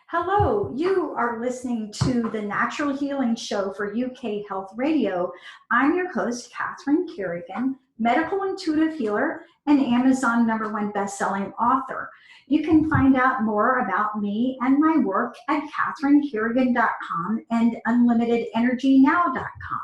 Hello, you are listening to the Natural Healing Show for UK Health Radio. I'm your host, Catherine Carrigan, medical intuitive healer and Amazon #1 best-selling author. You can find out more about me and my work at catherinecarrigan.com and unlimitedenergynow.com.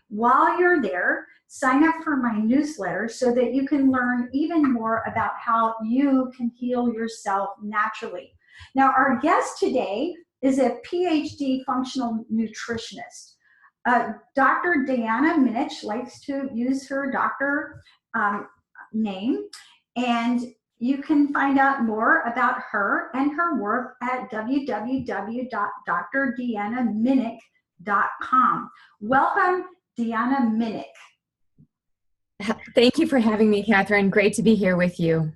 While you're there, sign up for my newsletter so that you can learn even more about how you can heal yourself naturally. Now, our guest today is a PhD functional nutritionist. Dr. Deanna Minich likes to use her doctor name, and you can find out more about her and her work at www.drdeannaminich.com. Welcome, Deanna Minich. Thank you for having me, Catherine. Great to be here with you.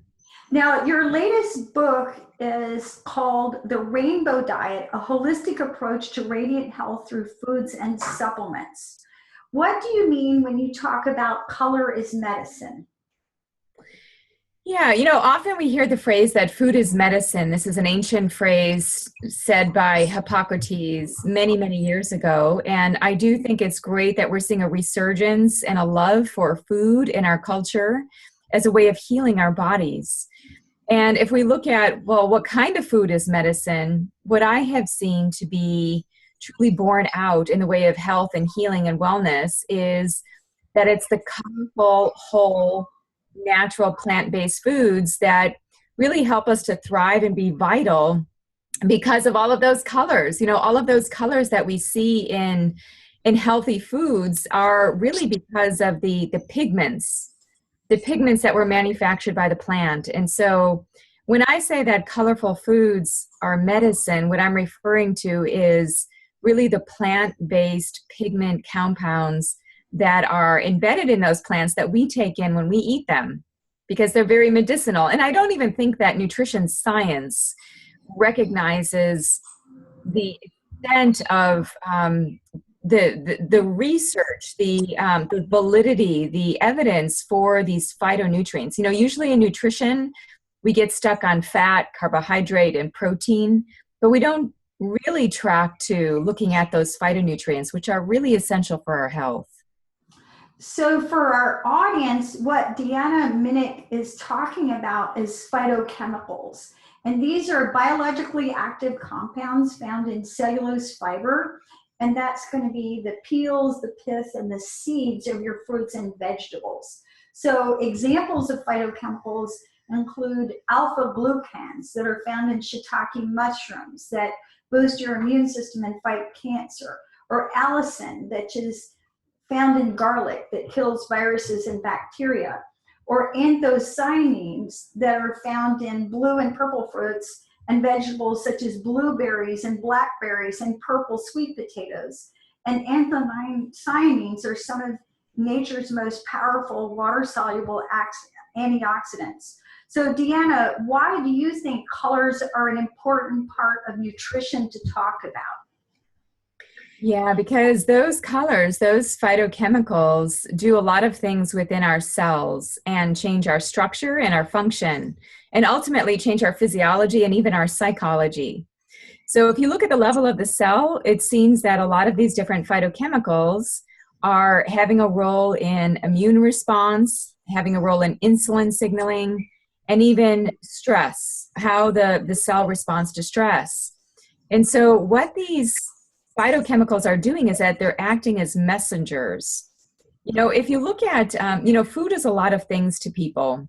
Now, your latest book is called The Rainbow Diet, a holistic approach to radiant health through foods and supplements. What do you mean when you talk about color is medicine? Yeah, often we hear the phrase that food is medicine. This is an ancient phrase said by Hippocrates many, many years ago. And I do think it's great that we're seeing a resurgence and a love for food in our culture as a way of healing our bodies. And if we look at, what kind of food is medicine, what I have seen to be truly borne out in the way of health and healing and wellness is that it's the colorful, whole, natural plant-based foods that really help us to thrive and be vital because of all of those colors. All of those colors that we see in healthy foods are really because of the pigments that were manufactured by the plant. And so when I say that colorful foods are medicine, what I'm referring to is really the plant-based pigment compounds that are embedded in those plants that we take in when we eat them, because they're very medicinal. And I don't even think that nutrition science recognizes the extent of the research, the validity, the evidence for these phytonutrients. Usually in nutrition, we get stuck on fat, carbohydrate, and protein, but we don't really track to looking at those phytonutrients, which are really essential for our health. So for our audience, what Deanna Minich is talking about is phytochemicals. And these are biologically active compounds found in cellulose fiber. And that's going to be the peels, the pith, and the seeds of your fruits and vegetables. So examples of phytochemicals include alpha glucans that are found in shiitake mushrooms that boost your immune system and fight cancer, or allicin, that is found in garlic that kills viruses and bacteria, or anthocyanins that are found in blue and purple fruits and vegetables such as blueberries and blackberries and purple sweet potatoes. And anthocyanins are some of nature's most powerful water-soluble antioxidants. So Deanna, why do you think colors are an important part of nutrition to talk about? Yeah, because those colors, those phytochemicals do a lot of things within our cells and change our structure and our function, and ultimately change our physiology and even our psychology. So if you look at the level of the cell, it seems that a lot of these different phytochemicals are having a role in immune response, having a role in insulin signaling, and even stress, how the cell responds to stress. And so what these phytochemicals are doing is that they're acting as messengers. If you look at, food is a lot of things to people.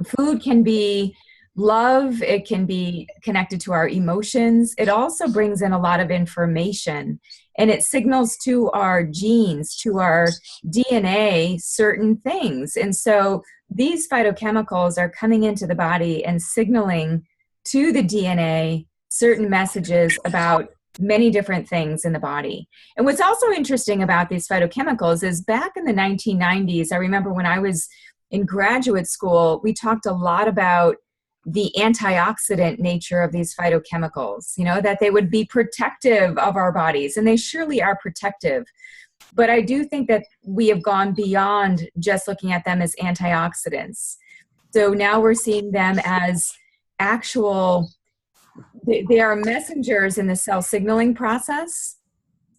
Food can be love. It can be connected to our emotions. It also brings in a lot of information, and it signals to our genes, to our DNA, certain things. And so these phytochemicals are coming into the body and signaling to the DNA certain messages about many different things in the body. And what's also interesting about these phytochemicals is back in the 1990s, I remember when I was in graduate school, we talked a lot about the antioxidant nature of these phytochemicals, that they would be protective of our bodies, and they surely are protective. But I do think that we have gone beyond just looking at them as antioxidants. So now we're seeing them as actual They are messengers in the cell signaling process.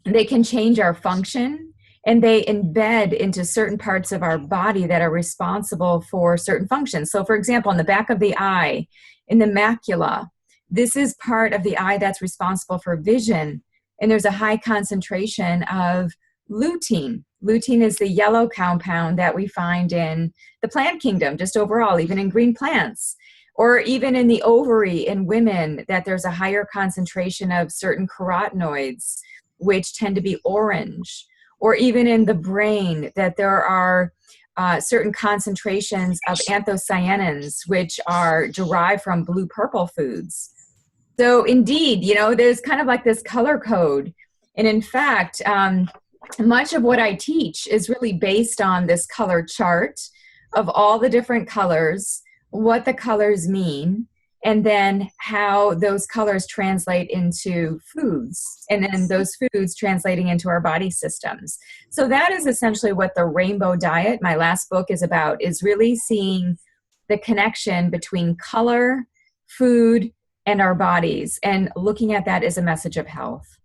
They can change our function, and they embed into certain parts of our body that are responsible for certain functions. So for example, on the back of the eye, in the macula, this is part of the eye that's responsible for vision. And there's a high concentration of lutein. Lutein is the yellow compound that we find in the plant kingdom, just overall, even in green plants, or even in the ovary in women, that there's a higher concentration of certain carotenoids, which tend to be orange, or even in the brain, that there are certain concentrations of anthocyanins, which are derived from blue-purple foods. So indeed, there's kind of like this color code. And in fact, much of what I teach is really based on this color chart of all the different colors, what the colors mean, and then how those colors translate into foods, and then those foods translating into our body systems. So that is essentially what the Rainbow Diet, my last book, is about, is really seeing the connection between color, food, and our bodies, and looking at that as a message of health.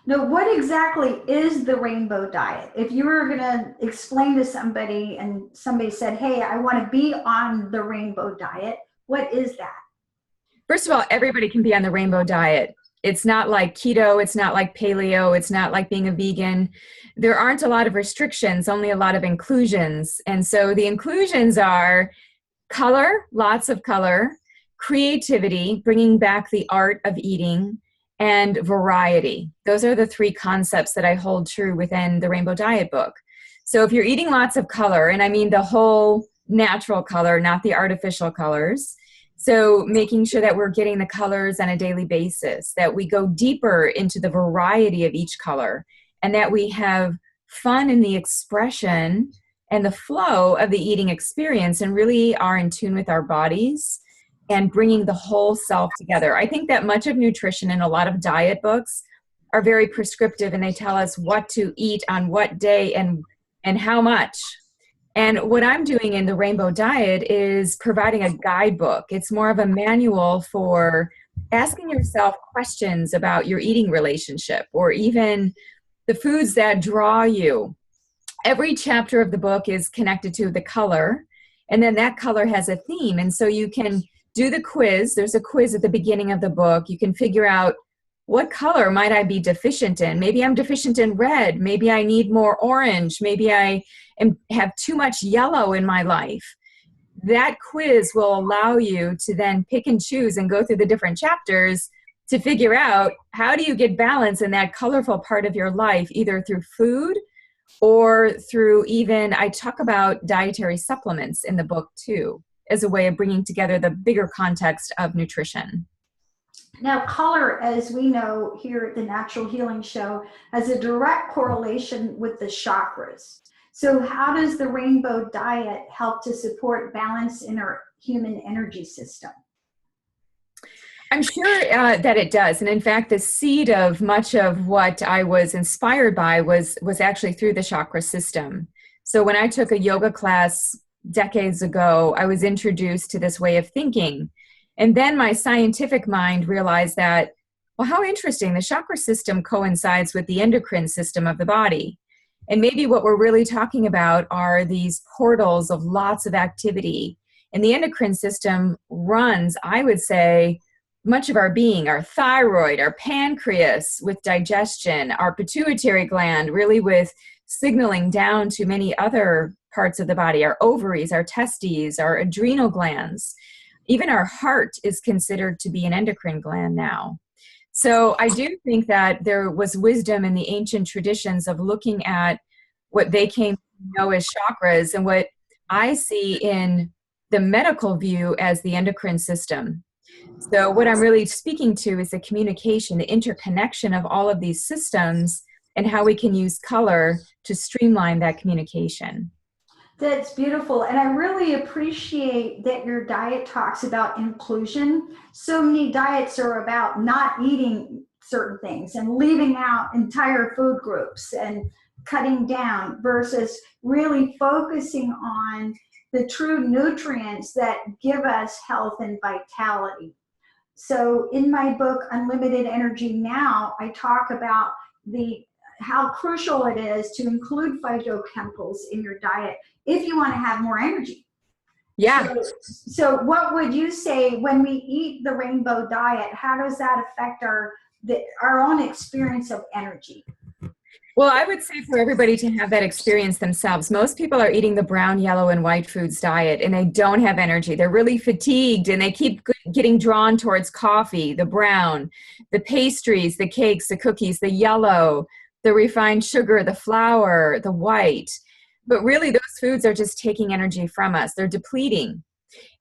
Now, what exactly is the Rainbow Diet? If you were going to explain to somebody and somebody said, hey, I want to be on the Rainbow Diet, what is that? First of all, everybody can be on the Rainbow Diet. It's not like keto, it's not like paleo, it's not like being a vegan. There aren't a lot of restrictions, only a lot of inclusions. And so the inclusions are color, lots of color, creativity, bringing back the art of eating, and variety. Those are the three concepts that I hold true within the Rainbow Diet book. So if you're eating lots of color, and I mean the whole natural color, not the artificial colors, so making sure that we're getting the colors on a daily basis, that we go deeper into the variety of each color, and that we have fun in the expression and the flow of the eating experience, and really are in tune with our bodies and bringing the whole self together. I think that much of nutrition and a lot of diet books are very prescriptive, and they tell us what to eat on what day and how much. And what I'm doing in the Rainbow Diet is providing a guidebook. It's more of a manual for asking yourself questions about your eating relationship, or even the foods that draw you. Every chapter of the book is connected to the color, and then that color has a theme. And so you can do the quiz. There's a quiz at the beginning of the book. You can figure out, what color might I be deficient in? Maybe I'm deficient in red. Maybe I need more orange. Maybe I have too much yellow in my life. That quiz will allow you to then pick and choose and go through the different chapters to figure out, how do you get balance in that colorful part of your life, either through food or through, even, I talk about dietary supplements in the book too, as a way of bringing together the bigger context of nutrition. Now, color, as we know here at the Natural Healing Show, has a direct correlation with the chakras. So how does the Rainbow Diet help to support balance in our human energy system? I'm sure that it does. And in fact, the seed of much of what I was inspired by was actually through the chakra system. So when I took a yoga class decades ago, I was introduced to this way of thinking. And then my scientific mind realized that, well, how interesting, the chakra system coincides with the endocrine system of the body. And maybe what we're really talking about are these portals of lots of activity. And the endocrine system runs, I would say, much of our being, our thyroid, our pancreas with digestion, our pituitary gland really with signaling down to many other parts of the body, our ovaries, our testes, our adrenal glands. Even our heart is considered to be an endocrine gland now. So I do think that there was wisdom in the ancient traditions of looking at what they came to know as chakras, and what I see in the medical view as the endocrine system. So what I'm really speaking to is the communication, the interconnection of all of these systems, and how we can use color to streamline that communication. That's beautiful. And I really appreciate that your diet talks about inclusion. So many diets are about not eating certain things and leaving out entire food groups and cutting down, versus really focusing on the true nutrients that give us health and vitality. So in my book, Unlimited Energy Now, I talk about how crucial it is to include phytochemicals in your diet if you want to have more energy. Yeah. So what would you say when we eat the rainbow diet? How does that affect our own experience of energy? Well, I would say for everybody to have that experience themselves. Most people are eating the brown, yellow, and white foods diet, and they don't have energy. They're really fatigued, and they keep getting drawn towards coffee, the brown, the pastries, the cakes, the cookies, the yellow, the refined sugar, the flour, the white. But really, those foods are just taking energy from us. They're depleting.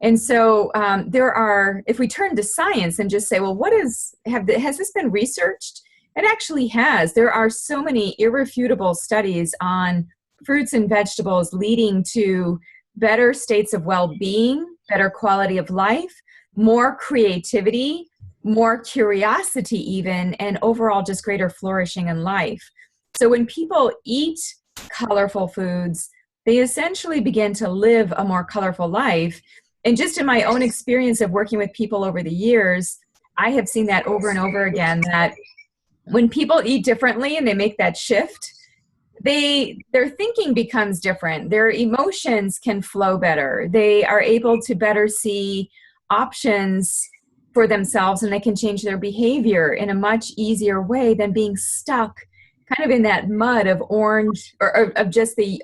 And so if we turn to science and just say, well, has this been researched? It actually has. There are so many irrefutable studies on fruits and vegetables leading to better states of well-being, better quality of life, more creativity, more curiosity even, and overall just greater flourishing in life. So when people eat colorful foods, they essentially begin to live a more colorful life. And just in my own experience of working with people over the years, I have seen that over and over again, that when people eat differently and they make that shift, their thinking becomes different. Their emotions can flow better. They are able to better see options for themselves, and they can change their behavior in a much easier way than being stuck kind of in that mud of orange or of just the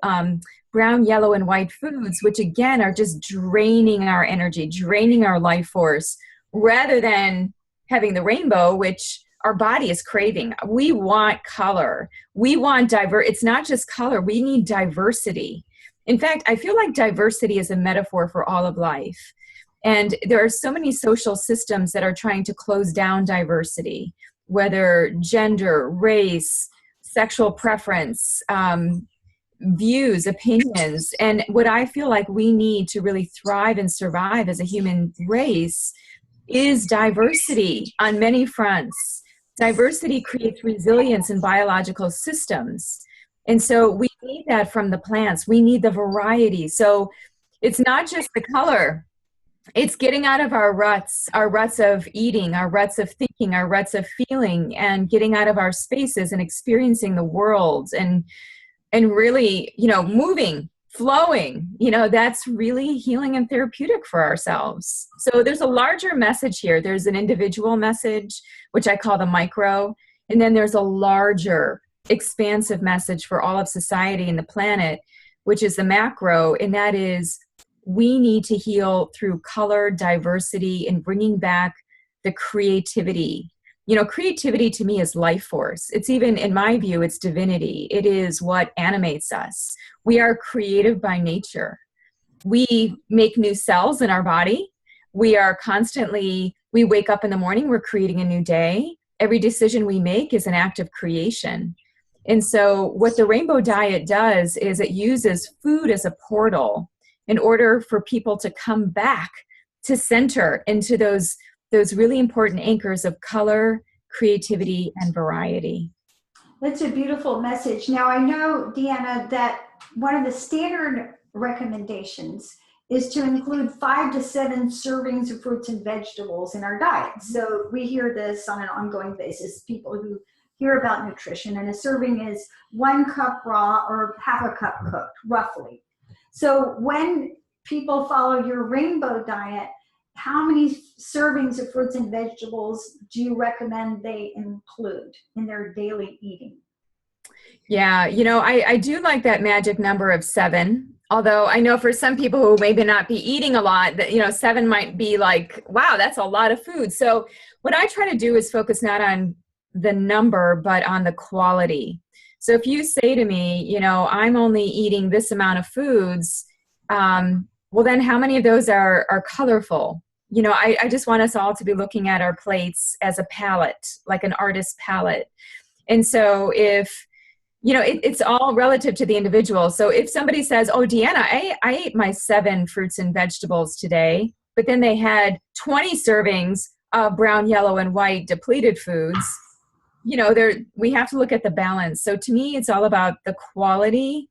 brown, yellow, and white foods, which again are just draining our energy, draining our life force, rather than having the rainbow, which our body is craving. We want color. We want it's not just color. We need diversity. In fact, I feel like diversity is a metaphor for all of life. And there are so many social systems that are trying to close down diversity, whether gender, race, sexual preference, views, opinions. And what I feel like we need to really thrive and survive as a human race is diversity on many fronts. Diversity creates resilience in biological systems. And so we need that from the plants. We need the variety. So it's not just the color. It's getting out of our ruts of eating, our ruts of thinking, our ruts of feeling, and getting out of our spaces and experiencing the world and really, moving, flowing, that's really healing and therapeutic for ourselves. So there's a larger message here. There's an individual message, which I call the micro, and then there's a larger, expansive message for all of society and the planet, which is the macro, and that is we need to heal through color, diversity, and bringing back the creativity. Creativity to me is life force. It's even, in my view, it's divinity. It is what animates us. We are creative by nature. We make new cells in our body. We wake up in the morning, we're creating a new day. Every decision we make is an act of creation. And so what the rainbow diet does is it uses food as a portal in order for people to come back to center into those really important anchors of color, creativity, and variety. That's a beautiful message. Now, I know, Deanna, that one of the standard recommendations is to include 5 to 7 servings of fruits and vegetables in our diet. So we hear this on an ongoing basis, people who hear about nutrition, and a serving is 1 cup raw or half a cup cooked, roughly. So when people follow your rainbow diet, how many servings of fruits and vegetables do you recommend they include in their daily eating? Yeah, I do like that magic number of 7. Although I know for some people who maybe not be eating a lot, that 7 might be like, wow, that's a lot of food. So what I try to do is focus not on the number, but on the quality. So if you say to me, I'm only eating this amount of foods, well, then how many of those are colorful? I just want us all to be looking at our plates as a palette, like an artist's palette. And so if, it's all relative to the individual. So if somebody says, oh, Deanna, I ate my 7 fruits and vegetables today, but then they had 20 servings of brown, yellow, and white depleted foods, we have to look at the balance. So to me, it's all about the quality,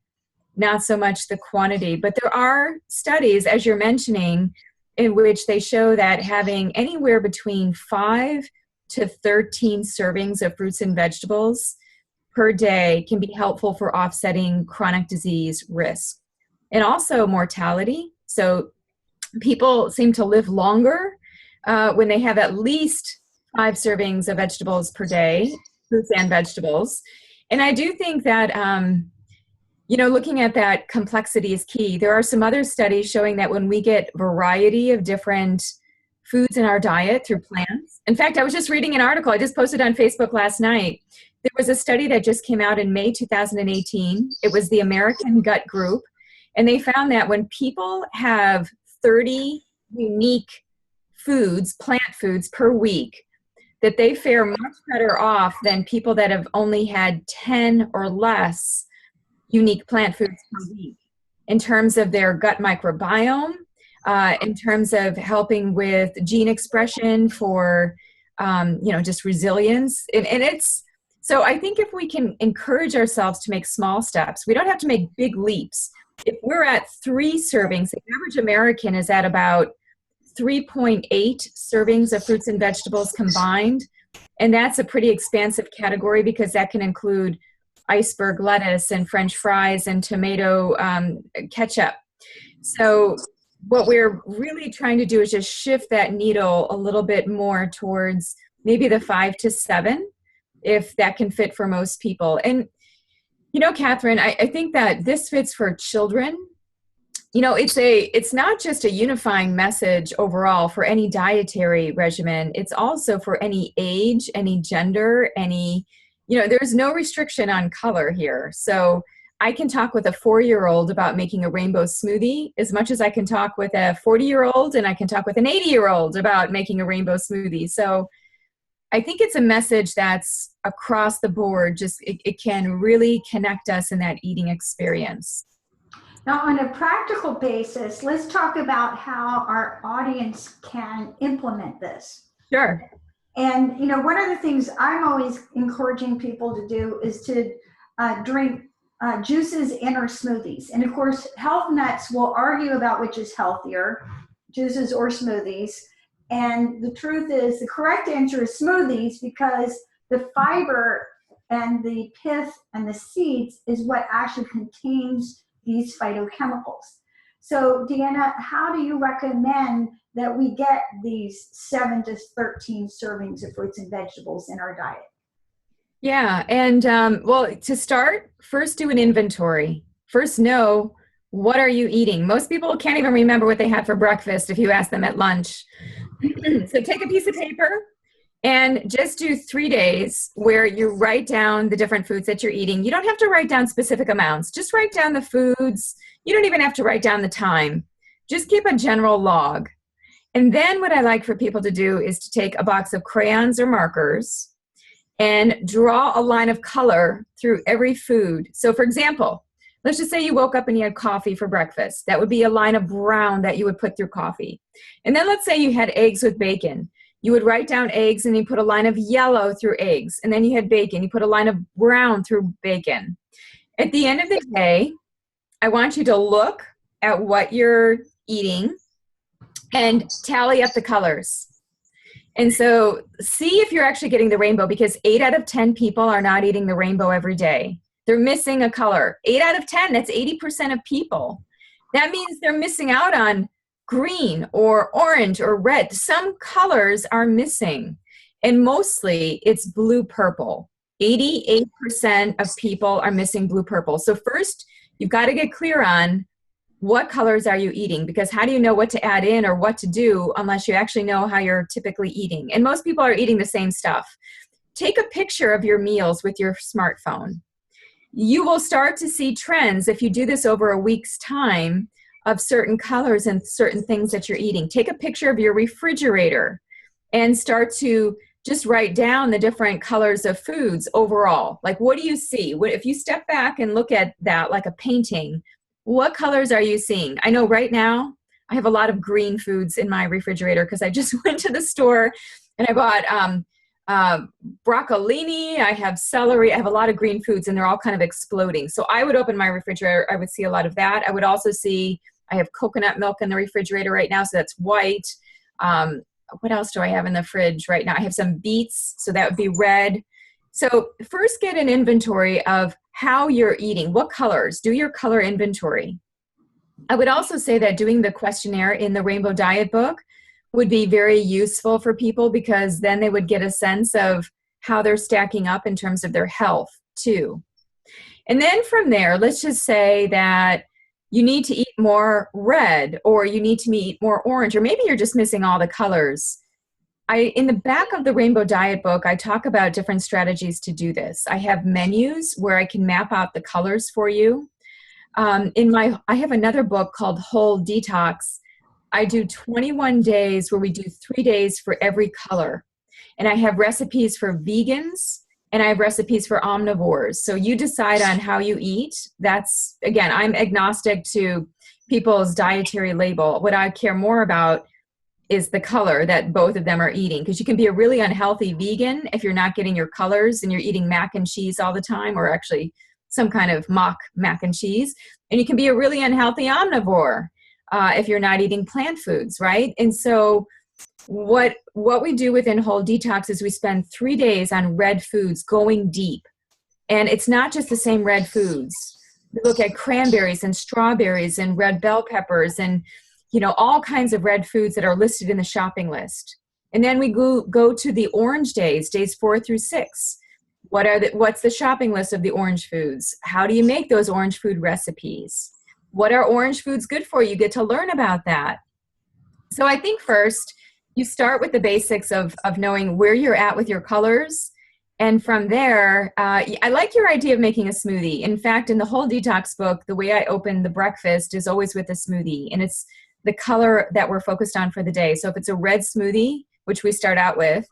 not so much the quantity. But there are studies, as you're mentioning, in which they show that having anywhere between 5 to 13 servings of fruits and vegetables per day can be helpful for offsetting chronic disease risk and also mortality. So people seem to live longer when they have at least 5 servings of vegetables per day, fruits and vegetables. And I do think that, looking at that complexity is key. There are some other studies showing that when we get variety of different foods in our diet through plants. In fact, I was just reading an article I just posted on Facebook last night. There was a study that just came out in May 2018. It was the American Gut Group. And they found that when people have 30 unique foods, plant foods per week, that they fare much better off than people that have only had 10 or less unique plant foods per week in terms of their gut microbiome, in terms of helping with gene expression for, just resilience. And it's, so I think if we can encourage ourselves to make small steps, we don't have to make big leaps. If we're at 3 servings, the average American is at about 3.8 servings of fruits and vegetables combined. And that's a pretty expansive category because that can include iceberg lettuce and French fries and tomato ketchup. So what we're really trying to do is just shift that needle a little bit more towards maybe the 5 to 7, if that can fit for most people. And, Catherine, I think that this fits for children. It's not just a unifying message overall for any dietary regimen. It's also for any age, any gender, there's no restriction on color here. So I can talk with a 4-year-old about making a rainbow smoothie as much as I can talk with a 40-year-old, and I can talk with an 80-year-old about making a rainbow smoothie. So I think it's a message that's across the board. Just it can really connect us in that eating experience. Now, on a practical basis, let's talk about how our audience can implement this. Sure. And, one of the things I'm always encouraging people to do is to drink juices in or smoothies. And of course, health nuts will argue about which is healthier, juices or smoothies. And the truth is, the correct answer is smoothies, because the fiber and the pith and the seeds is what actually contains these phytochemicals. So Deanna, how do you recommend that we get these 7 to 13 servings of fruits and vegetables in our diet? Yeah, and to start, first do an inventory. First know, what are you eating? Most people can't even remember what they had for breakfast if you ask them at lunch. So take a piece of paper and just do 3 days where you write down the different foods that you're eating. You don't have to write down specific amounts. Just write down the foods. You don't even have to write down the time. Just keep a general log. And then what I like for people to do is to take a box of crayons or markers and draw a line of color through every food. So for example, let's just say you woke up and you had coffee for breakfast. That would be a line of brown that you would put through coffee. And then let's say you had eggs with bacon. You would write down eggs and you put a line of yellow through eggs. And then you had bacon. You put a line of brown through bacon. At the end of the day, I want you to look at what you're eating and tally up the colors. And so see if you're actually getting the rainbow, because 8 out of 10 people are not eating the rainbow every day. They're missing a color. 8 out of 10, that's 80% of people. That means they're missing out on green or orange or red. Some colors are missing, and mostly it's blue-purple. 88% of people are missing blue-purple. So first, you've got to get clear on what colors are you eating, because how do you know what to add in or what to do unless you actually know how you're typically eating? And most people are eating the same stuff. Take a picture of your meals with your smartphone. You will start to see trends if you do this over a week's time of certain colors and certain things that you're eating. Take a picture of your refrigerator and start to just write down the different colors of foods overall. Like, what do you see? If you step back and look at that like a painting, what colors are you seeing? I know right now I have a lot of green foods in my refrigerator because I just went to the store and I bought broccolini, I have celery, I have a lot of green foods, and they're all kind of exploding. So I would open my refrigerator, I would see a lot of that. I would also see I have coconut milk in the refrigerator right now, so that's white. What else do I have in the fridge right now? I have some beets, so that would be red. So first get an inventory of how you're eating, what colors, do your color inventory. I would also say that doing the questionnaire in the Rainbow Diet book would be very useful for people, because then they would get a sense of how they're stacking up in terms of their health too. And then from there, let's just say that you need to eat more red, or you need to eat more orange, or maybe you're just missing all the colors. In the back of the Rainbow Diet book, I talk about different strategies to do this. I have menus where I can map out the colors for you. I have another book called Whole Detox. I do 21 days where we do 3 days for every color. And I have recipes for vegans, and I have recipes for omnivores. So you decide on how you eat. That's, again, I'm agnostic to people's dietary label. What I care more about is the color that both of them are eating, because you can be a really unhealthy vegan if you're not getting your colors and you're eating mac and cheese all the time, or actually some kind of mock mac and cheese. And you can be a really unhealthy omnivore if you're not eating plant foods, right? And so what we do within Whole Detox is we spend 3 days on red foods, going deep. And it's not just the same red foods. We look at cranberries and strawberries and red bell peppers and, you know, all kinds of red foods that are listed in the shopping list. And then we go to the orange days 4 through 6. What's the shopping list of the orange foods? How do you make those orange food recipes? What are orange foods good for? You get to learn about that. So I think first you start with the basics of knowing where you're at with your colors. And from there, I like your idea of making a smoothie. In fact, in the Whole Detox book, the way I open the breakfast is always with a smoothie. And it's the color that we're focused on for the day. So if it's a red smoothie, which we start out with,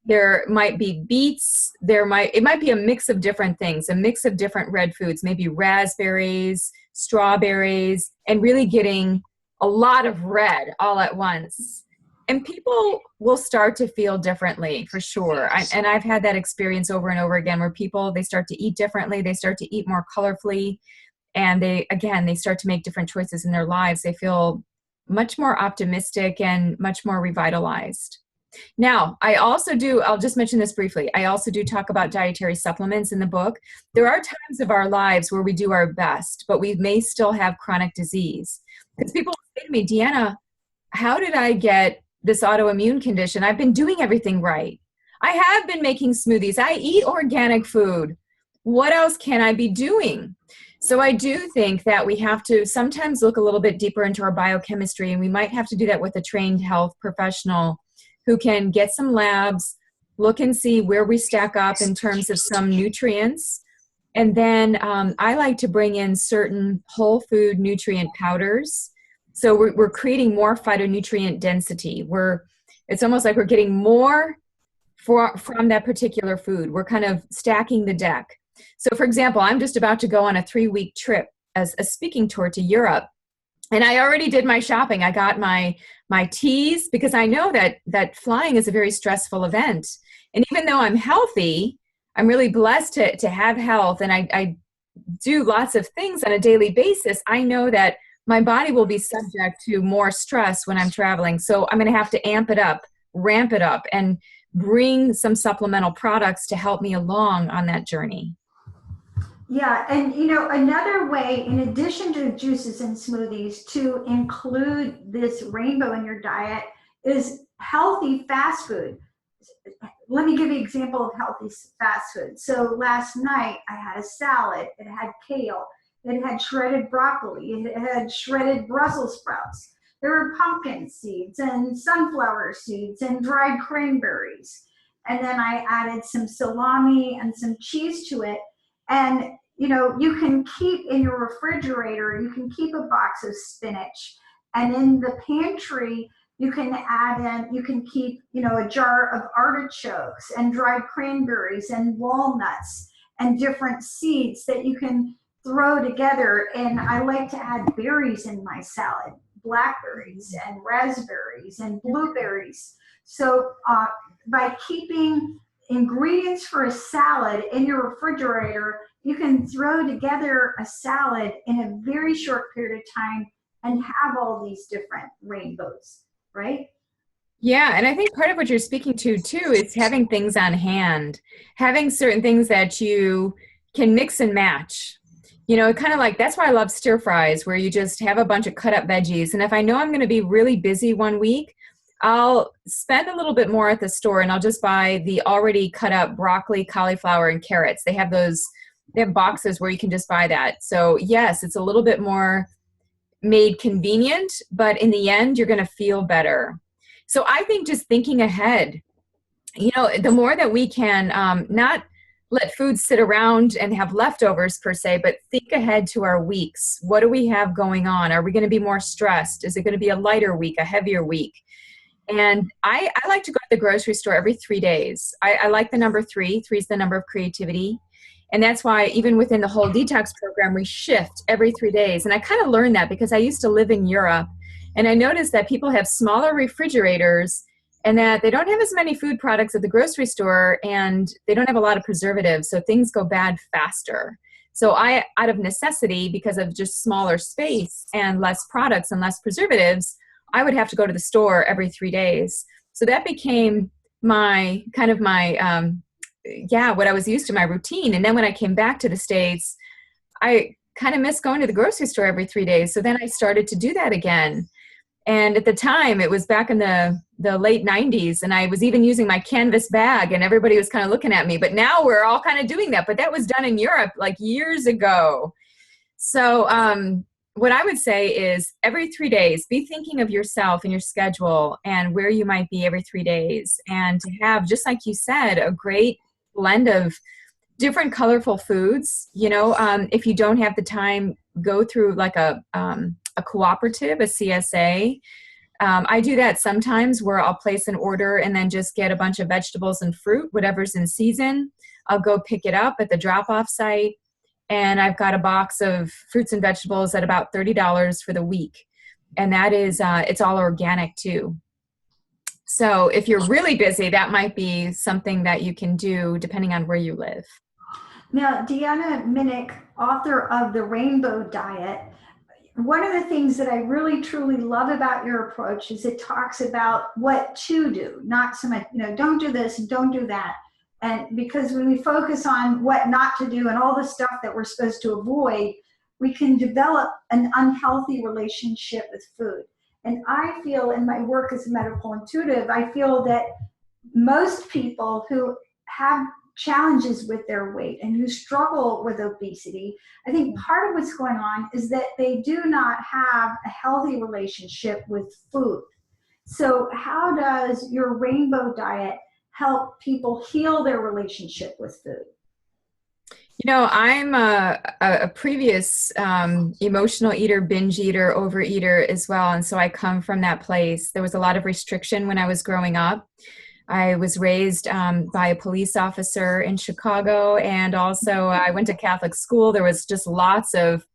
there might be beets, it might be a mix of different things, a mix of different red foods, maybe raspberries, strawberries, and really getting a lot of red all at once. And people will start to feel differently, for sure. And I've had that experience over and over again, where they start to eat differently, they start to eat more colorfully, and they start to make different choices in their lives. They feel much more optimistic and much more revitalized. Now, I'll just mention this briefly, I also do talk about dietary supplements in the book. There are times of our lives where we do our best, but we may still have chronic disease. Because people say to me, Deanna, how did I get this autoimmune condition? I've been doing everything right. I have been making smoothies. I eat organic food. What else can I be doing? So I do think that we have to sometimes look a little bit deeper into our biochemistry, and we might have to do that with a trained health professional who can get some labs, look and see where we stack up in terms of some nutrients. And then I like to bring in certain whole food nutrient powders. So we're creating more phytonutrient density. It's almost like we're getting more from that particular food. We're kind of stacking the deck. So for example, I'm just about to go on a 3-week trip as a speaking tour to Europe. And I already did my shopping. I got my teas, because I know that flying is a very stressful event. And even though I'm healthy, I'm really blessed to have health, and I do lots of things on a daily basis. I know that my body will be subject to more stress when I'm traveling. So I'm going to have to ramp it up, and bring some supplemental products to help me along on that journey. Yeah, and another way, in addition to juices and smoothies, to include this rainbow in your diet is healthy fast food. Let me give you an example of healthy fast food. So last night I had a salad. It had kale. It had shredded broccoli. It had shredded Brussels sprouts. There were pumpkin seeds and sunflower seeds and dried cranberries. And then I added some salami and some cheese to it. And you can keep in your refrigerator, you can keep a box of spinach. And in the pantry, you can keep, a jar of artichokes and dried cranberries and walnuts and different seeds that you can throw together. And I like to add berries in my salad, blackberries and raspberries and blueberries. So by keeping ingredients for a salad in your refrigerator, you can throw together a salad in a very short period of time and have all these different rainbows, right? Yeah, and I think part of what you're speaking to too is having things on hand, having certain things that you can mix and match. You know, kind of like that's why I love stir fries, where you just have a bunch of cut up veggies. And if I know I'm going to be really busy one week, I'll spend a little bit more at the store and I'll just buy the already cut up broccoli, cauliflower, and carrots. They have boxes where you can just buy that. So, yes, it's a little bit more made convenient, but in the end, you're going to feel better. So I think just thinking ahead, you know, the more that we can not let food sit around and have leftovers per se, but think ahead to our weeks. What do we have going on? Are we going to be more stressed? Is it going to be a lighter week, a heavier week? And I like to go to the grocery store every 3 days. I like the number three. Three is the number of creativity. And that's why even within the whole detox program, we shift every 3 days. And I kind of learned that because I used to live in Europe. And I noticed that people have smaller refrigerators and that they don't have as many food products at the grocery store and they don't have a lot of preservatives. So things go bad faster. So I, out of necessity, because of just smaller space and less products and less preservatives, I would have to go to the store every 3 days. So that became my kind of my, what I was used to, my routine. And then when I came back to the States, I kind of missed going to the grocery store every 3 days. So then I started to do that again. And at the time, it was back in the late 90s, and I was even using my canvas bag, and everybody was kind of looking at me. But now we're all kind of doing that. But that was done in Europe like years ago. So what I would say is every 3 days, be thinking of yourself and your schedule and where you might be every 3 days. And to have, just like you said, a great blend of different colorful foods. You know, if you don't have the time, go through like a cooperative, a CSA. I do that sometimes where I'll place an order and then just get a bunch of vegetables and fruit, whatever's in season. I'll go pick it up at the drop-off site. And I've got a box of fruits and vegetables at about $30 for the week. And that is, it's all organic too. So if you're really busy, that might be something that you can do depending on where you live. Now, Deanna Minich, author of The Rainbow Diet, one of the things that I really truly love about your approach is it talks about what to do, not so much, you know, don't do this and don't do that. And because when we focus on what not to do and all the stuff that we're supposed to avoid, we can develop an unhealthy relationship with food. And I feel in my work as a medical intuitive, I feel that most people who have challenges with their weight and who struggle with obesity, I think part of what's going on is that they do not have a healthy relationship with food. So how does your rainbow diet help people heal their relationship with food? You know, I'm a previous emotional eater, binge eater, overeater as well. And so I come from that place. There was a lot of restriction when I was growing up. I was raised by a police officer in Chicago, and also I went to Catholic school. There was just lots of,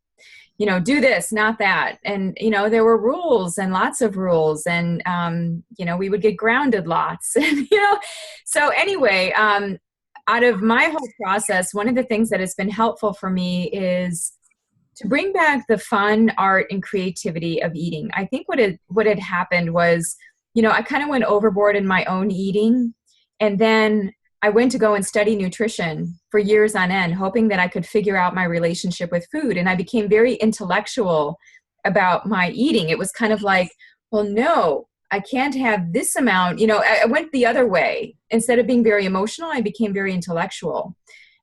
you know, do this, not that. And, you know, there were rules and lots of rules, and, you know, we would get grounded lots. And, you know, so anyway, out of my whole process, one of the things that has been helpful for me is to bring back the fun, art, and creativity of eating. I think what had happened was, you know, I kind of went overboard in my own eating, and then I went to go and study nutrition for years on end, hoping that I could figure out my relationship with food. And I became very intellectual about my eating. It was kind of like, well, no, I can't have this amount. You know, I went the other way. Instead of being very emotional, I became very intellectual.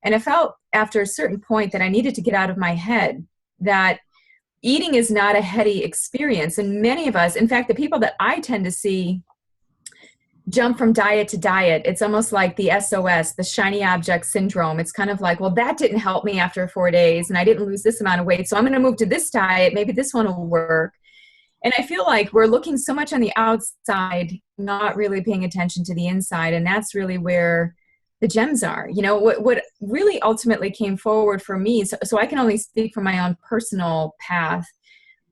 And I felt after a certain point that I needed to get out of my head, that eating is not a heady experience. And many of us, in fact, the people that I tend to see jump from diet to diet, it's almost like the SOS, the shiny object syndrome. It's kind of like, well, that didn't help me after 4 days, and I didn't lose this amount of weight, so I'm going to move to this diet. Maybe this one will work. And I feel like we're looking so much on the outside, not really paying attention to the inside. And that's really where the gems are. You know, what really ultimately came forward for me, so I can only speak from my own personal path,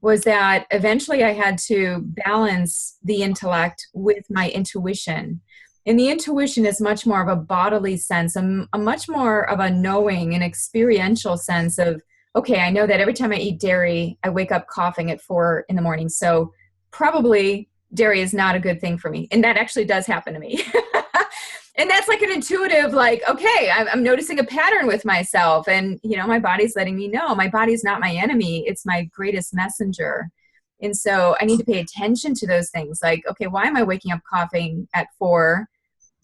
was that eventually I had to balance the intellect with my intuition. And the intuition is much more of a bodily sense, a much more of a knowing and experiential sense of okay, I know that every time I eat dairy, I wake up coughing at 4 in the morning. So probably dairy is not a good thing for me. And that actually does happen to me. And that's like an intuitive, like, okay, I'm noticing a pattern with myself. And, you know, my body's letting me know my body's not my enemy. It's my greatest messenger. And so I need to pay attention to those things. Like, okay, why am I waking up coughing at 4?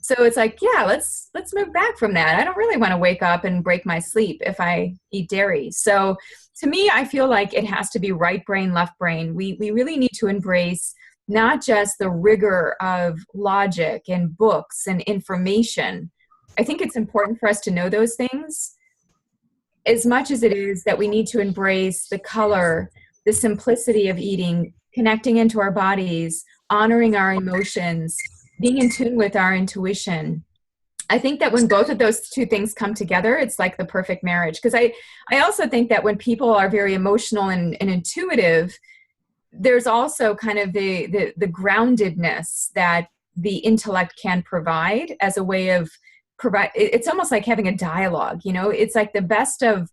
So it's like, yeah, let's move back from that. I don't really want to wake up and break my sleep if I eat dairy. So to me, I feel like it has to be right brain, left brain. We really need to embrace not just the rigor of logic and books and information. I think it's important for us to know those things as much as it is that we need to embrace the color, the simplicity of eating, connecting into our bodies, honoring our emotions, being in tune with our intuition. I think that when both of those two things come together, it's like the perfect marriage. Because I also think that when people are very emotional and intuitive, there's also kind of the groundedness that the intellect can provide as a way of provide. It's almost like having a dialogue, you know, it's like the best of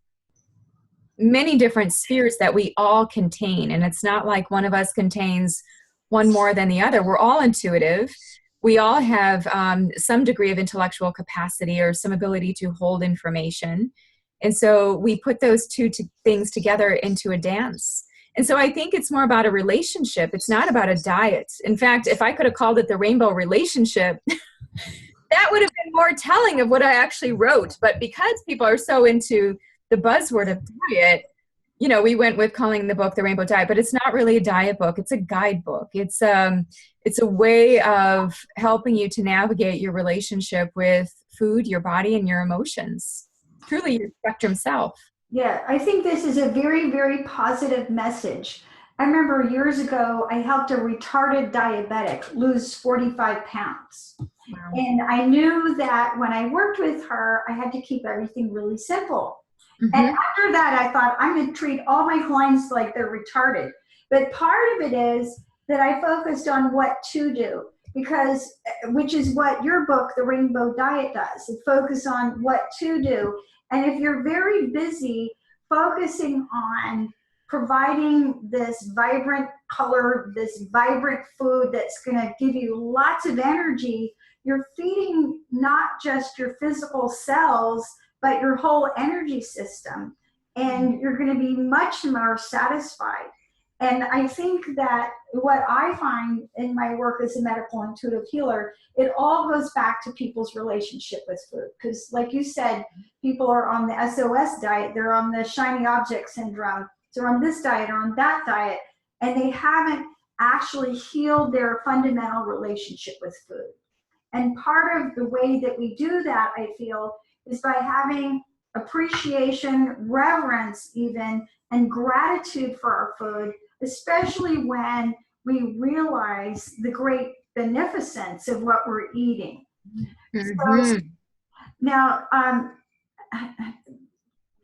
many different spheres that we all contain. And it's not like one of us contains one more than the other. We're all intuitive. We all have some degree of intellectual capacity or some ability to hold information. And so we put those two things together into a dance. And so I think it's more about a relationship. It's not about a diet. In fact, if I could have called it the rainbow relationship, that would have been more telling of what I actually wrote. But because people are so into the buzzword of diet, you know, we went with calling the book The Rainbow Diet, but it's not really a diet book. It's a guidebook. It's a way of helping you to navigate your relationship with food, your body, and your emotions. Truly your spectrum self. Yeah, I think this is a very, very positive message. I remember years ago, I helped a retarded diabetic lose 45 pounds. Wow. And I knew that when I worked with her, I had to keep everything really simple. Mm-hmm. And after that, I thought, I'm going to treat all my clients like they're retarded. But part of it is that I focused on what to do, because which is what your book, The Rainbow Diet, does. It focuses on what to do. And if you're very busy focusing on providing this vibrant color, this vibrant food that's going to give you lots of energy, you're feeding not just your physical cells, but your whole energy system. And you're going to be much more satisfied. And I think that what I find in my work as a medical intuitive healer, it all goes back to people's relationship with food. Because like you said, people are on the SOS diet, they're on the shiny object syndrome, they're on this diet or on that diet, and they haven't actually healed their fundamental relationship with food. And part of the way that we do that, I feel, is by having appreciation, reverence even, and gratitude for our food, especially when we realize the great beneficence of what we're eating. Mm-hmm. So, now,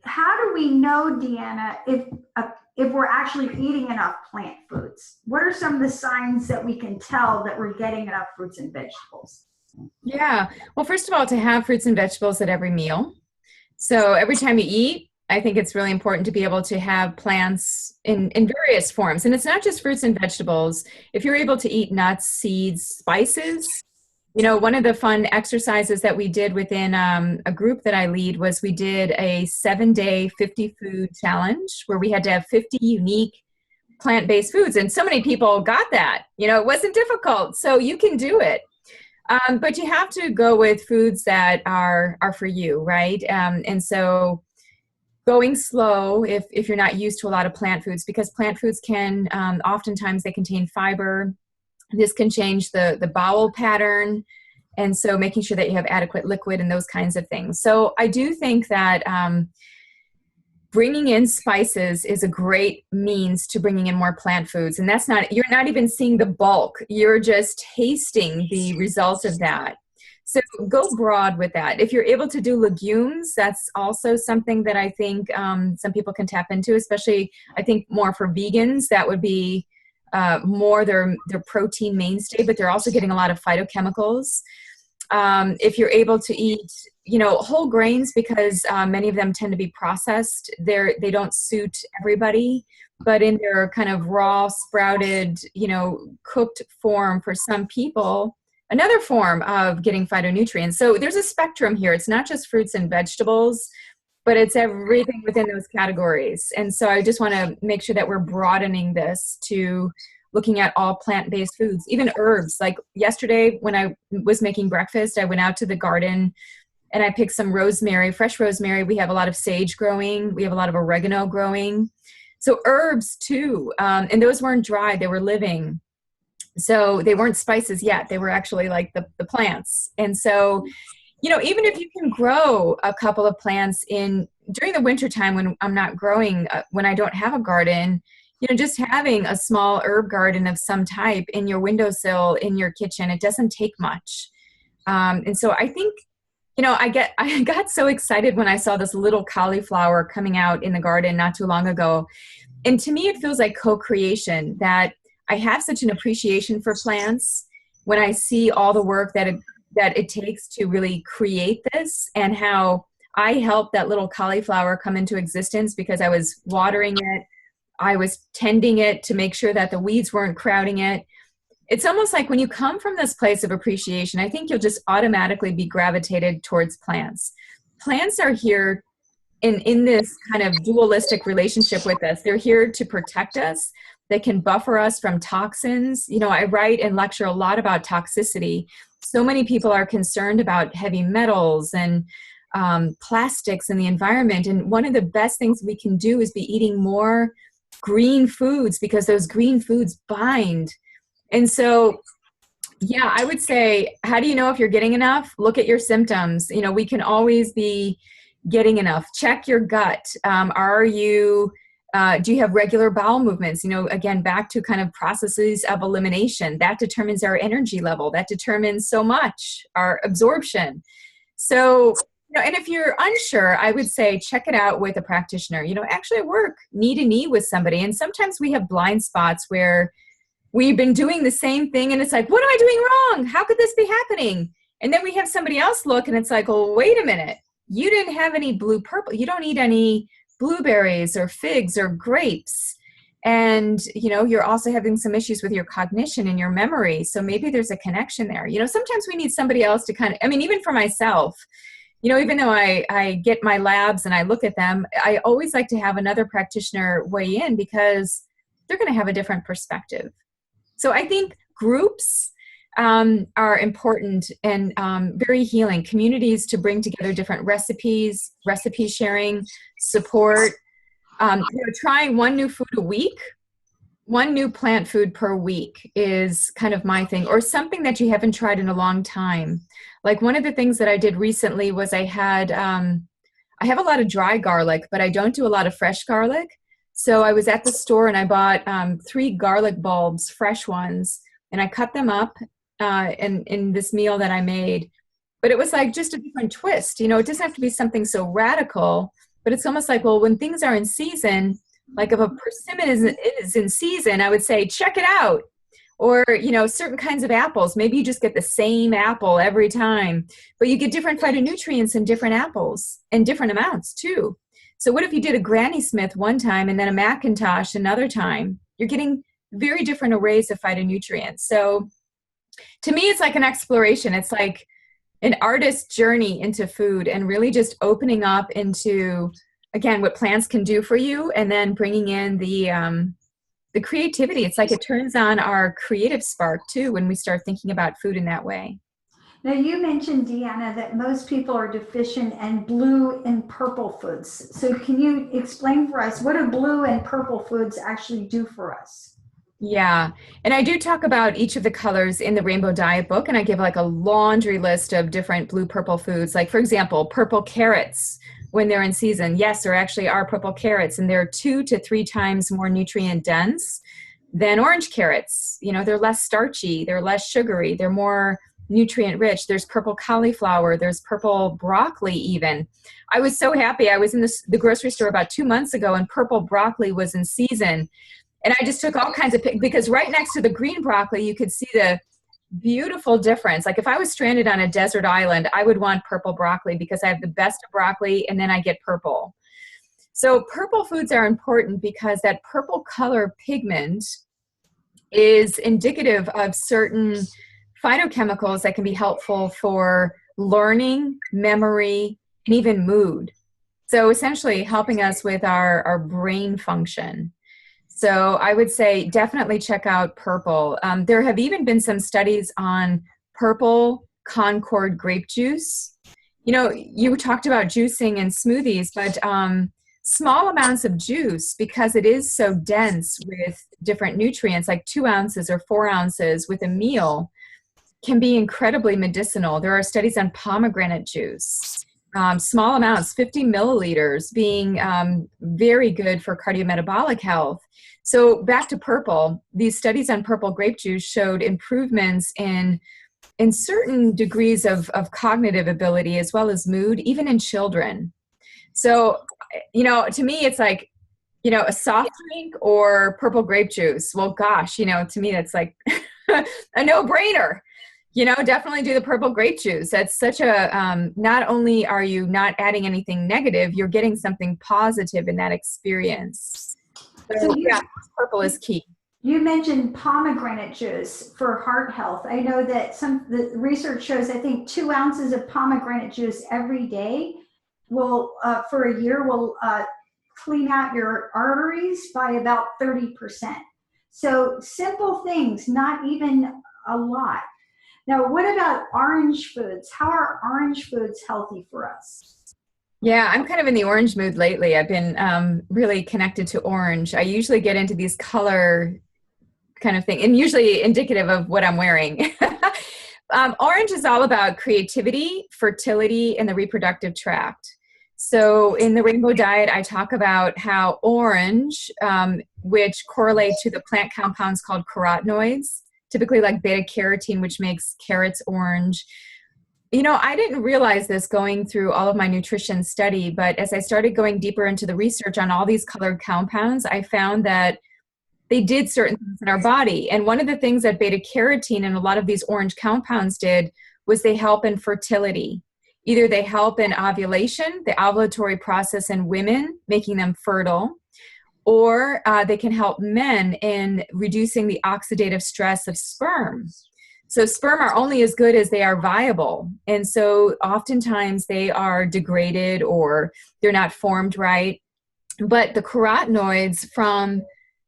how do we know, Deanna, if we're actually eating enough plant foods? What are some of the signs that we can tell that we're getting enough fruits and vegetables? Yeah. Well, first of all, to have fruits and vegetables at every meal. So every time you eat, I think it's really important to be able to have plants in various forms. And it's not just fruits and vegetables. If you're able to eat nuts, seeds, spices, you know, one of the fun exercises that we did within a group that I lead was we did a 7-day 50 food challenge where we had to have 50 unique plant-based foods. And so many people got that. You know, it wasn't difficult. So you can do it. But you have to go with foods that are for you, right? And so going slow if you're not used to a lot of plant foods, because plant foods can, oftentimes they contain fiber. This can change the bowel pattern. And so making sure that you have adequate liquid and those kinds of things. So I do think that bringing in spices is a great means to bringing in more plant foods. And that's not, you're not even seeing the bulk. You're just tasting the results of that. So go broad with that. If you're able to do legumes, that's also something that I think some people can tap into, especially I think more for vegans, that would be more their protein mainstay, but they're also getting a lot of phytochemicals. If you're able to eat whole grains, because many of them tend to be processed. They don't suit everybody, but in their kind of raw, sprouted, cooked form for some people, another form of getting phytonutrients. So there's a spectrum here. It's not just fruits and vegetables, but it's everything within those categories. And so I just want to make sure that we're broadening this to looking at all plant-based foods, even herbs. Like yesterday when I was making breakfast, I went out to the garden and I picked some rosemary, fresh rosemary. We have a lot of sage growing. We have a lot of oregano growing. So herbs too. And those weren't dry, they were living. So they weren't spices yet. They were actually like the plants. And so, even if you can grow a couple of plants during the wintertime when I'm not growing, when I don't have a garden, just having a small herb garden of some type in your windowsill, in your kitchen, it doesn't take much. And so I think, I got so excited when I saw this little cauliflower coming out in the garden not too long ago. And to me, it feels like co-creation, that I have such an appreciation for plants when I see all the work that it takes to really create this, and how I helped that little cauliflower come into existence because I was watering it. I was tending it to make sure that the weeds weren't crowding it. It's almost like when you come from this place of appreciation, I think you'll just automatically be gravitated towards plants. Plants are here in this kind of dualistic relationship with us. They're here to protect us. They can buffer us from toxins. I write and lecture a lot about toxicity. So many people are concerned about heavy metals and plastics in the environment. And one of the best things we can do is be eating more green foods, because those green foods bind. And so, yeah, I would say, how do you know if you're getting enough? Look at your symptoms. We can always be getting enough. Check your gut. Do you have regular bowel movements? Again, back to kind of processes of elimination. That determines our energy level. That determines so much, our absorption. So, and if you're unsure, I would say check it out with a practitioner. Actually work knee to knee with somebody. And sometimes we have blind spots where we've been doing the same thing and it's like, what am I doing wrong? How could this be happening? And then we have somebody else look and it's like, oh, wait a minute. You didn't have any blue-purple. You don't eat any blueberries or figs or grapes. And, you're also having some issues with your cognition and your memory. So maybe there's a connection there. Sometimes we need somebody else to even for myself, even though I get my labs and I look at them, I always like to have another practitioner weigh in because they're going to have a different perspective. So I think groups are important and very healing. Communities to bring together different recipes, recipe sharing, support. Trying one new food a week, one new plant food per week is kind of my thing, or something that you haven't tried in a long time. Like one of the things that I did recently was I have a lot of dry garlic, but I don't do a lot of fresh garlic. So I was at the store and I bought 3 garlic bulbs, fresh ones, and I cut them up in this meal that I made. But it was like just a different twist. It doesn't have to be something so radical, but it's almost like, well, when things are in season, like if a persimmon is in season, I would say, check it out. Or, certain kinds of apples, maybe you just get the same apple every time, but you get different phytonutrients in different apples and different amounts too. So what if you did a Granny Smith one time and then a Macintosh another time? You're getting very different arrays of phytonutrients. So to me, it's like an exploration. It's like an artist's journey into food and really just opening up into, again, what plants can do for you, and then bringing in the creativity. It's like it turns on our creative spark too when we start thinking about food in that way. Now, you mentioned, Deanna, that most people are deficient in blue and purple foods. So can you explain for us, what do blue and purple foods actually do for us? Yeah. And I do talk about each of the colors in the Rainbow Diet book, and I give like a laundry list of different blue purple foods. Like, for example, purple carrots when they're in season. Yes, there actually are purple carrots, and they're 2 to 3 times more nutrient dense than orange carrots. They're less starchy, they're less sugary, they're more nutrient rich. There's purple cauliflower, there's purple broccoli even. I was so happy. I was in the grocery store about 2 months ago and purple broccoli was in season. And I just took all kinds of, because right next to the green broccoli, you could see the beautiful difference. Like if I was stranded on a desert island, I would want purple broccoli because I have the best of broccoli and then I get purple. So purple foods are important because that purple color pigment is indicative of certain phytochemicals that can be helpful for learning, memory, and even mood. So essentially helping us with our brain function. So I would say definitely check out purple. There have even been some studies on purple Concord grape juice. You know, you talked about juicing and smoothies, but small amounts of juice, because it is so dense with different nutrients, like 2 ounces or 4 ounces with a meal, can be incredibly medicinal. There are studies on pomegranate juice. Small amounts, 50 milliliters, being very good for cardiometabolic health. So back to purple, these studies on purple grape juice showed improvements in certain degrees of cognitive ability as well as mood, even in children. So, you know, to me, it's like, you know, a soft drink or purple grape juice. Well, gosh, you know, to me, that's like a no-brainer. You know, definitely do the purple grape juice. That's such a, not only are you not adding anything negative, you're getting something positive in that experience. So yeah, purple is key. You mentioned pomegranate juice for heart health. I know that the research shows, I think 2 ounces of pomegranate juice every day will, for a year, will clean out your arteries by about 30%. So simple things, not even a lot. Now, what about orange foods? How are orange foods healthy for us? Yeah, I'm kind of in the orange mood lately. I've been really connected to orange. I usually get into these color kind of thing, and usually indicative of what I'm wearing. Orange is all about creativity, fertility, and the reproductive tract. So in the Rainbow Diet, I talk about how orange, which correlate to the plant compounds called carotenoids, typically like beta carotene, which makes carrots orange. You know, I didn't realize this going through all of my nutrition study, but as I started going deeper into the research on all these colored compounds, I found that they did certain things in our body. And one of the things that beta carotene and a lot of these orange compounds did was they help in fertility. Either they help in ovulation, the ovulatory process in women, making them fertile, or they can help men in reducing the oxidative stress of sperm. So sperm are only as good as they are viable. And so oftentimes they are degraded or they're not formed right. But the carotenoids from,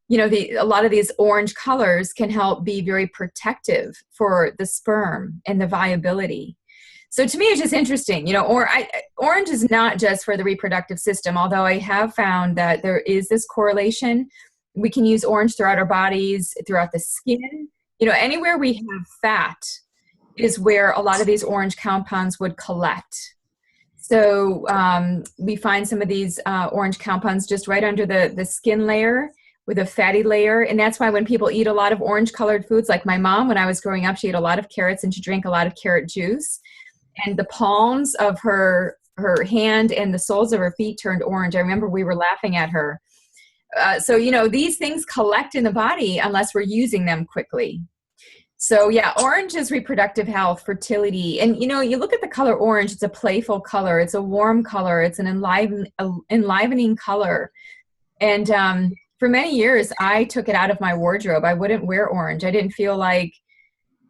you know, a lot of these orange colors can help be very protective for the sperm and the viability. So to me, it's just interesting, you know, orange is not just for the reproductive system, although I have found that there is this correlation. We can use orange throughout our bodies, throughout the skin. You know, anywhere we have fat is where a lot of these orange compounds would collect. So we find some of these orange compounds just right under the skin layer with a fatty layer. And that's why when people eat a lot of orange colored foods, like my mom, when I was growing up, she ate a lot of carrots and she drank a lot of carrot juice. And the palms of her hand and the soles of her feet turned orange. I remember we were laughing at her. So, you know, these things collect in the body unless we're using them quickly. So yeah, orange is reproductive health, fertility. And, you know, you look at the color orange, it's a playful color. It's a warm color. It's an enlivening color. And for many years, I took it out of my wardrobe. I wouldn't wear orange. I didn't feel like,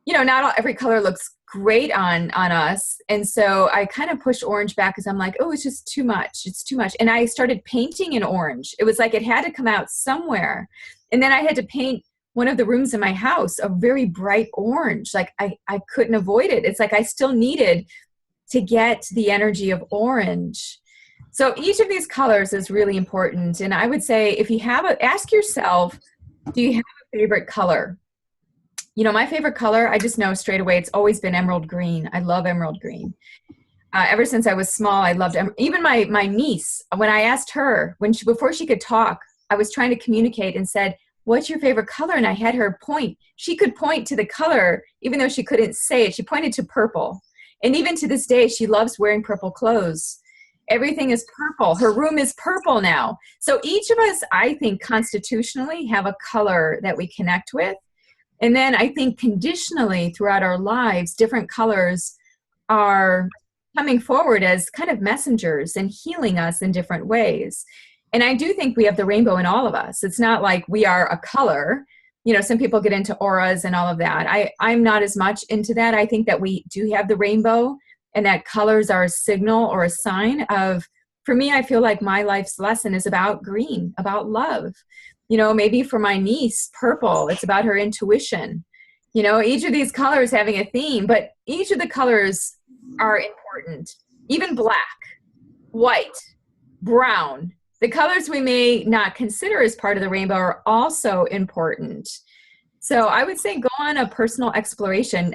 you know, not every color looks great on us. And so I kind of pushed orange back because I'm like, oh, it's just too much. It's too much. And I started painting in orange. It was like it had to come out somewhere. And then I had to paint one of the rooms in my house a very bright orange. Like I couldn't avoid it. It's like I still needed to get the energy of orange. So each of these colors is really important. And I would say if you have ask yourself, do you have a favorite color? You know, my favorite color, I just know straight away, it's always been emerald green. I love emerald green. Ever since I was small, I loved even my niece. When I asked her, before she could talk, I was trying to communicate and said, what's your favorite color? And I had her point. She could point to the color, even though she couldn't say it. She pointed to purple. And even to this day, she loves wearing purple clothes. Everything is purple. Her room is purple now. So each of us, I think, constitutionally have a color that we connect with. And then I think conditionally throughout our lives, different colors are coming forward as kind of messengers and healing us in different ways. And I do think we have the rainbow in all of us. It's not like we are a color. You know, some people get into auras and all of that. I'm not as much into that. I think that we do have the rainbow, and that colors are a signal or a sign of, for me, I feel like my life's lesson is about green, about love. You know, maybe for my niece, purple, it's about her intuition. You know, each of these colors having a theme, but each of the colors are important. Even black, white, brown, the colors we may not consider as part of the rainbow are also important. So I would say go on a personal exploration.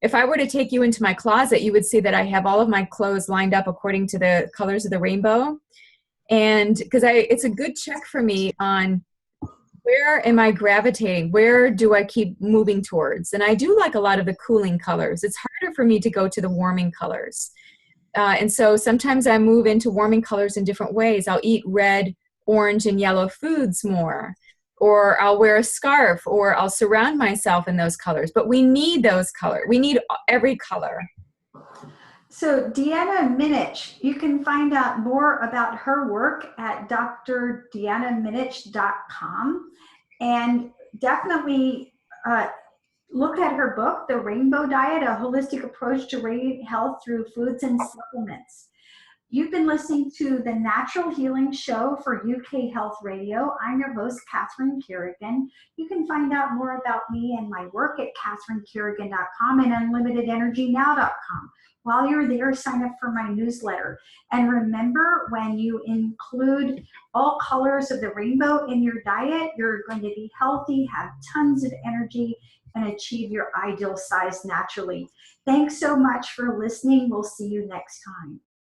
If I were to take you into my closet, you would see that I have all of my clothes lined up according to the colors of the rainbow. And because it's a good check for me on where am I gravitating? Where do I keep moving towards? And I do like a lot of the cooling colors. It's harder for me to go to the warming colors. And so sometimes I move into warming colors in different ways. I'll eat red, orange, and yellow foods more, or I'll wear a scarf, or I'll surround myself in those colors. But we need those colors. We need every color. So Deanna Minich, you can find out more about her work at drdeannaminich.com, and definitely look at her book, The Rainbow Diet, A Holistic Approach to Radiant Health Through Foods and Supplements. You've been listening to the Natural Healing Show for UK Health Radio. I'm your host, Catherine Carrigan. You can find out more about me and my work at catherinecarrigan.com and unlimitedenergynow.com. While you're there, sign up for my newsletter. And remember, when you include all colors of the rainbow in your diet, you're going to be healthy, have tons of energy, and achieve your ideal size naturally. Thanks so much for listening. We'll see you next time.